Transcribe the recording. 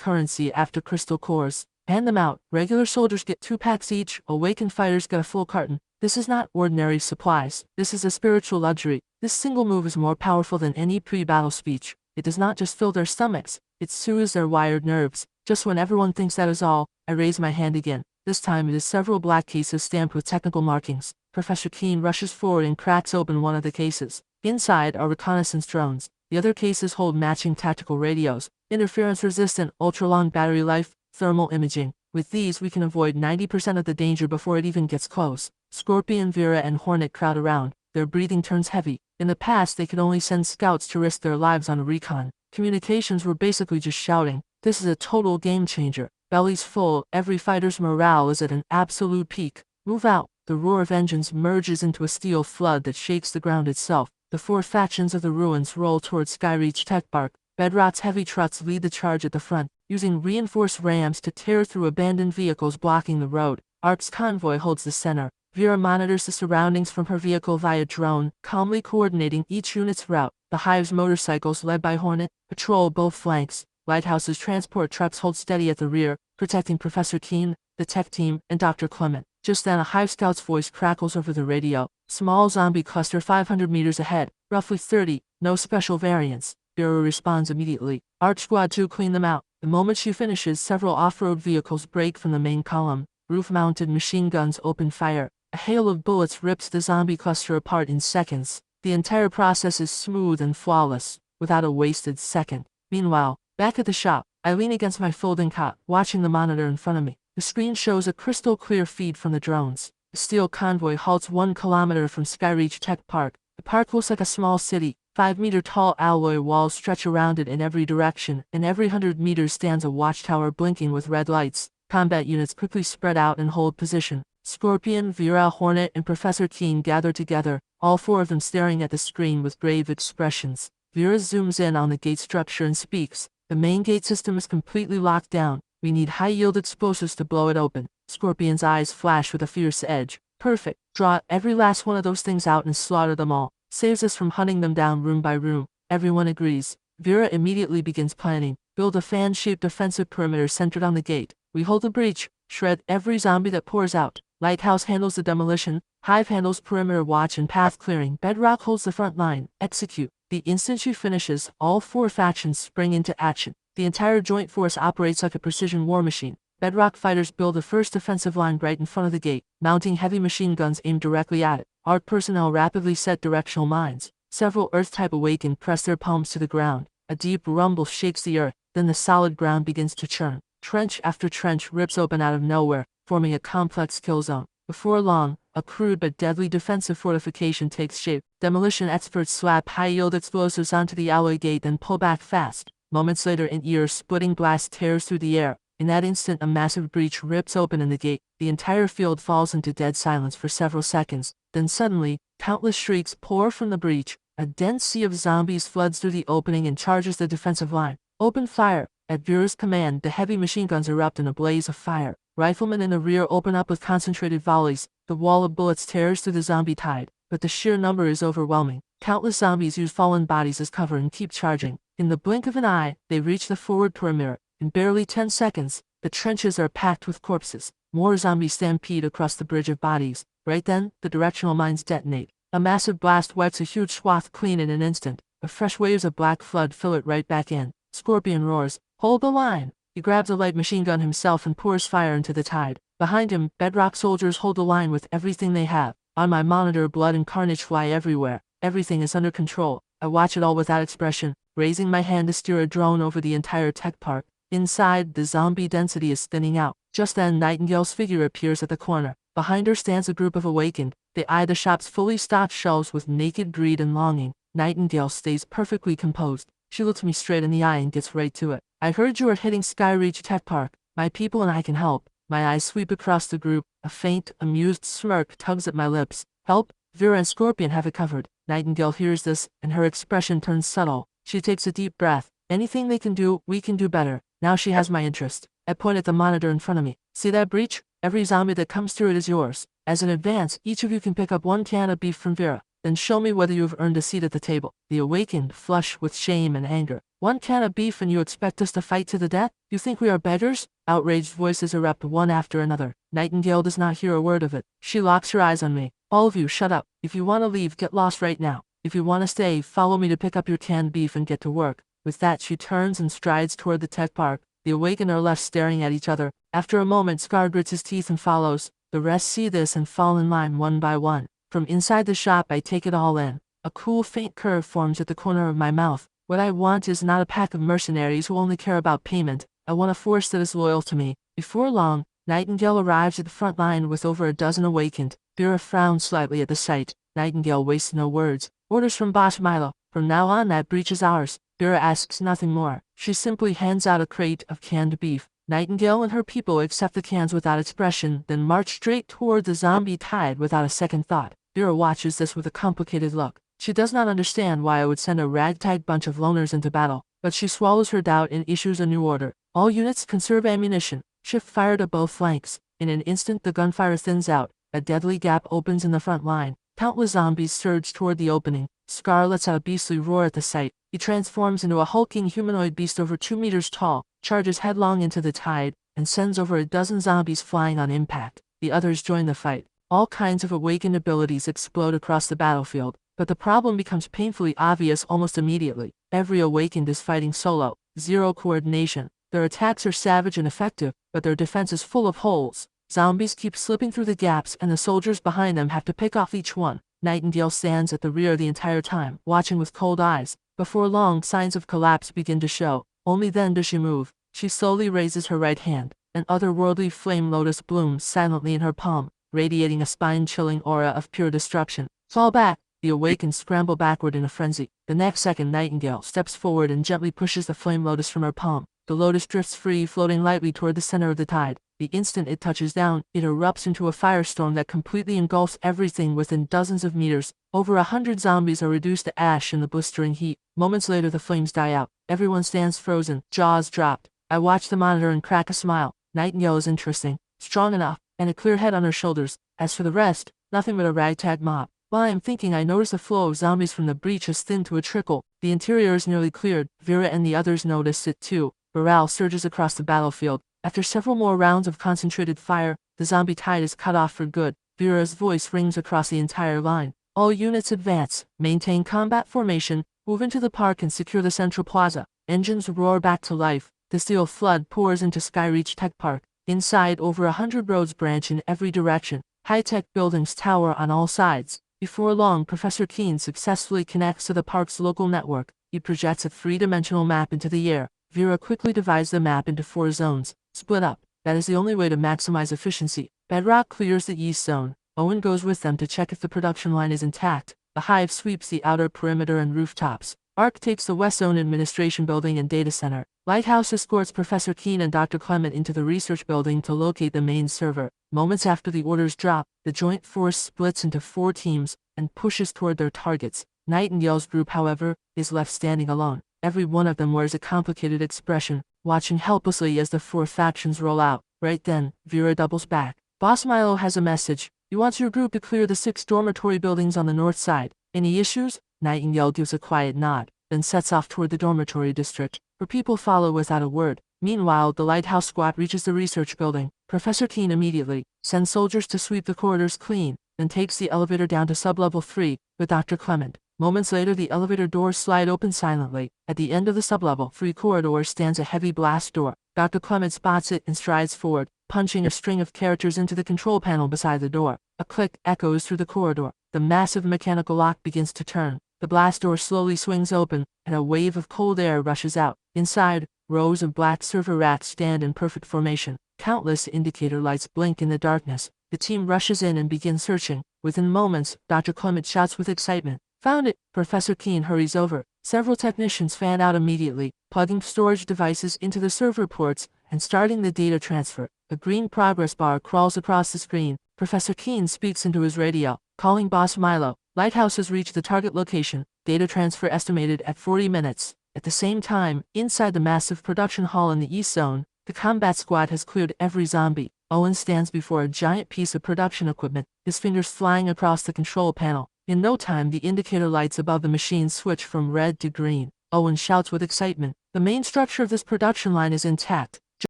currency after crystal cores. Hand them out. Regular soldiers get 2 packs each, awakened fighters get a full carton. This is not ordinary supplies. This is a spiritual luxury. This single move is more powerful than any pre-battle speech. It does not just fill their stomachs, it soothes their wired nerves. Just when everyone thinks that is all, I raise my hand again. This time it is several black cases stamped with technical markings. Professor Keene rushes forward and cracks open one of the cases. Inside are reconnaissance drones. The other cases hold matching tactical radios, interference-resistant, ultra-long battery life, thermal imaging. With these we can avoid 90% of the danger before it even gets close. Scorpion, Vera, and Hornet crowd around. Their breathing turns heavy. In the past they could only send scouts to risk their lives on a recon. Communications were basically just shouting. This is a total game changer. Bellies full, every fighter's morale is at an absolute peak. Move out. The roar of engines merges into a steel flood that shakes the ground itself. The 4 factions of the ruins roll towards Skyreach Tech Park. Bedrock's heavy trucks lead the charge at the front, using reinforced rams to tear through abandoned vehicles blocking the road. ARC's convoy holds the center. Vera monitors the surroundings from her vehicle via drone, calmly coordinating each unit's route. The Hive's motorcycles, led by Hornet, patrol both flanks. Lighthouse's transport trucks hold steady at the rear, protecting Professor Keene, the tech team, and Dr. Clement. Just then a Hive scout's voice crackles over the radio. Small zombie cluster 500 meters ahead, roughly 30, no special variants. Vera responds immediately. Arch Squad 2 clean them out. The moment she finishes, several off-road vehicles break from the main column. Roof-mounted machine guns open fire. A hail of bullets rips the zombie cluster apart in seconds. The entire process is smooth and flawless, without a wasted second. Meanwhile, back at the shop, I lean against my folding cot, watching the monitor in front of me. The screen shows a crystal-clear feed from the drones. The steel convoy halts 1 kilometer from Skyreach Tech Park. The park looks like a small city. 5-meter-tall alloy walls stretch around it in every direction, and every 100 meters stands a watchtower blinking with red lights. Combat units quickly spread out and hold position. Scorpion, Vera, Hornet, and Professor Keene gather together, all 4 of them staring at the screen with grave expressions. Vera zooms in on the gate structure and speaks. The main gate system is completely locked down. We need high-yield explosives to blow it open. Scorpion's eyes flash with a fierce edge. Perfect. Draw every last one of those things out and slaughter them all. Saves us from hunting them down room by room. Everyone agrees. Vera immediately begins planning. Build a fan-shaped defensive perimeter centered on the gate. We hold the breach. Shred every zombie that pours out. Lighthouse handles the demolition. Hive handles perimeter watch and path clearing. Bedrock holds the front line. Execute. The instant she finishes, all 4 factions spring into action. The entire joint force operates like a precision war machine. Bedrock fighters build the first defensive line right in front of the gate, mounting heavy machine guns aimed directly at it. ARC personnel rapidly set directional mines. Several Earth-type awakened press their palms to the ground. A deep rumble shakes the earth, then the solid ground begins to churn. Trench after trench rips open out of nowhere, forming a complex kill zone. Before long, a crude but deadly defensive fortification takes shape. Demolition experts slap high-yield explosives onto the alloy gate then pull back fast. Moments later, an ear-splitting blast tears through the air. In that instant, a massive breach rips open in the gate. The entire field falls into dead silence for several seconds. Then suddenly, countless shrieks pour from the breach. A dense sea of zombies floods through the opening and charges the defensive line. Open fire! At Vera's command, the heavy machine guns erupt in a blaze of fire. Riflemen in the rear open up with concentrated volleys. The wall of bullets tears through the zombie tide, but the sheer number is overwhelming. Countless zombies use fallen bodies as cover and keep charging. In the blink of an eye, they reach the forward perimeter. In barely 10 seconds, the trenches are packed with corpses. More zombies stampede across the bridge of bodies. Right then, the directional mines detonate. A massive blast wipes a huge swath clean in an instant. A fresh waves of black flood fill it right back in. Scorpion roars, "Hold the line!" He grabs a light machine gun himself and pours fire into the tide. Behind him, Bedrock soldiers hold the line with everything they have. On my monitor, blood and carnage fly everywhere. Everything is under control. I watch it all without expression, raising my hand to steer a drone over the entire tech park. Inside, the zombie density is thinning out. Just then, Nightingale's figure appears at the corner. Behind her stands a group of awakened. They eye the shop's fully stocked shelves with naked greed and longing. Nightingale stays perfectly composed. She looks me straight in the eye and gets right to it. "I heard you are hitting Skyreach Tech Park. My people and I can help." My eyes sweep across the group. A faint, amused smirk tugs at my lips. "Help? Vera and Scorpion have it covered." Nightingale hears this, and her expression turns subtle. She takes a deep breath. "Anything they can do, we can do better." Now she has my interest. I point at the monitor in front of me. "See that breach? Every zombie that comes through it is yours. As an advance, each of you can pick up 1 can of beef from Vera. Then show me whether you have earned a seat at the table. The awakened flush with shame and anger. One can of beef and you expect us to fight to the death? You think we are beggars? Outraged voices erupt one after another. Nightingale does not hear a word of it. She locks her eyes on me. All of you, shut up. If you want to leave, get lost right now. If you want to stay, follow me to pick up your canned beef and get to work. With that, she turns and strides toward the tech park. The awakened are left staring at each other. After a moment, Scar grits his teeth and follows. The rest see this and fall in line one by one. From inside the shop, I take it all in. A cool, faint curve forms at the corner of my mouth. What I want is not a pack of mercenaries who only care about payment. I want a force that is loyal to me. Before long, Nightingale arrives at the front line with over a dozen awakened. Vera frowns slightly at the sight. Nightingale wastes no words. Orders from Boss Milo. From now on, that breach is ours. Vera asks nothing more. She simply hands out a crate of canned beef. Nightingale and her people accept the cans without expression, then march straight toward the zombie tide without a second thought. Vera watches this with a complicated look. She does not understand why I would send a ragtag bunch of loners into battle, but she swallows her doubt and issues a new order. All units conserve ammunition. Shift fire to both flanks. In an instant, the gunfire thins out. A deadly gap opens in the front line. Countless zombies surge toward the opening. Scar lets out a beastly roar at the sight. He transforms into a hulking humanoid beast over 2 meters tall, charges headlong into the tide, and sends over a dozen zombies flying on impact. The others join the fight. All kinds of awakened abilities explode across the battlefield, but the problem becomes painfully obvious almost immediately. Every awakened is fighting solo, zero coordination. Their attacks are savage and effective, but their defense is full of holes. Zombies keep slipping through the gaps and the soldiers behind them have to pick off each one. Nightingale stands at the rear the entire time, watching with cold eyes. Before long, signs of collapse begin to show. Only then does she move. She slowly raises her right hand. An otherworldly flame lotus blooms silently in her palm, radiating a spine-chilling aura of pure destruction. Fall back! The awakened scramble backward in a frenzy. The next second, Nightingale steps forward and gently pushes the flame lotus from her palm. The lotus drifts free, floating lightly toward the center of the tide. The instant it touches down, it erupts into a firestorm that completely engulfs everything within dozens of meters. Over 100 zombies are reduced to ash in the blistering heat. Moments later, the flames die out. Everyone stands frozen, jaws dropped. I watch the monitor and crack a smile. Nightingale is interesting, strong enough, and a clear head on her shoulders. As for the rest, nothing but a ragtag mob. While I am thinking, I notice the flow of zombies from the breach has thinned to a trickle. The interior is nearly cleared. Vera and the others notice it too. Morale surges across the battlefield. After several more rounds of concentrated fire, the zombie tide is cut off for good. Vera's voice rings across the entire line. All units advance, maintain combat formation, move into the park and secure the central plaza. Engines roar back to life. The steel flood pours into Skyreach Tech Park. Inside, over 100 roads branch in every direction. High-tech buildings tower on all sides. Before long, Professor Keene successfully connects to the park's local network. He projects a 3-dimensional map into the air. Vera quickly divides the map into 4 zones. Split up. That is the only way to maximize efficiency. Bedrock clears the east zone. Owen goes with them to check if the production line is intact. The hive sweeps the outer perimeter and rooftops. Arc takes the west zone administration building and data center. Lighthouse escorts Professor Keene and Dr. Clement into the research building to locate the main server. Moments after the orders drop, the joint force splits into 4 teams and pushes toward their targets. Nightingale's group, however, is left standing alone. Every one of them wears a complicated expression, watching helplessly as the 4 factions roll out. Right then, Vera doubles back. Boss Milo has a message. He wants your group to clear the 6 dormitory buildings on the north side. Any issues? Nightingale gives a quiet nod, then sets off toward the dormitory district. Her people follow without a word. Meanwhile, the Lighthouse squad reaches the research building. Professor Keene immediately sends soldiers to sweep the corridors clean, then takes the elevator down to sublevel 3 with Dr. Clement. Moments later, the elevator doors slide open silently. At the end of the sublevel 3 corridor stands a heavy blast door. Dr. Clement spots it and strides forward, punching a string of characters into the control panel beside the door. A click echoes through the corridor. The massive mechanical lock begins to turn. The blast door slowly swings open, and a wave of cold air rushes out. Inside, rows of black server racks stand in perfect formation. Countless indicator lights blink in the darkness. The team rushes in and begins searching. Within moments, Dr. Clement shouts with excitement. Found it! Professor Keene hurries over. Several technicians fan out immediately, plugging storage devices into the server ports and starting the data transfer. A green progress bar crawls across the screen. Professor Keene speaks into his radio, calling Boss Milo. Lighthouse has reached the target location. Data transfer estimated at 40 minutes. At the same time, inside the massive production hall in the east zone, the combat squad has cleared every zombie. Owen stands before a giant piece of production equipment, his fingers flying across the control panel. In no time, the indicator lights above the machine switch from red to green. Owen shouts with excitement. The main structure of this production line is intact.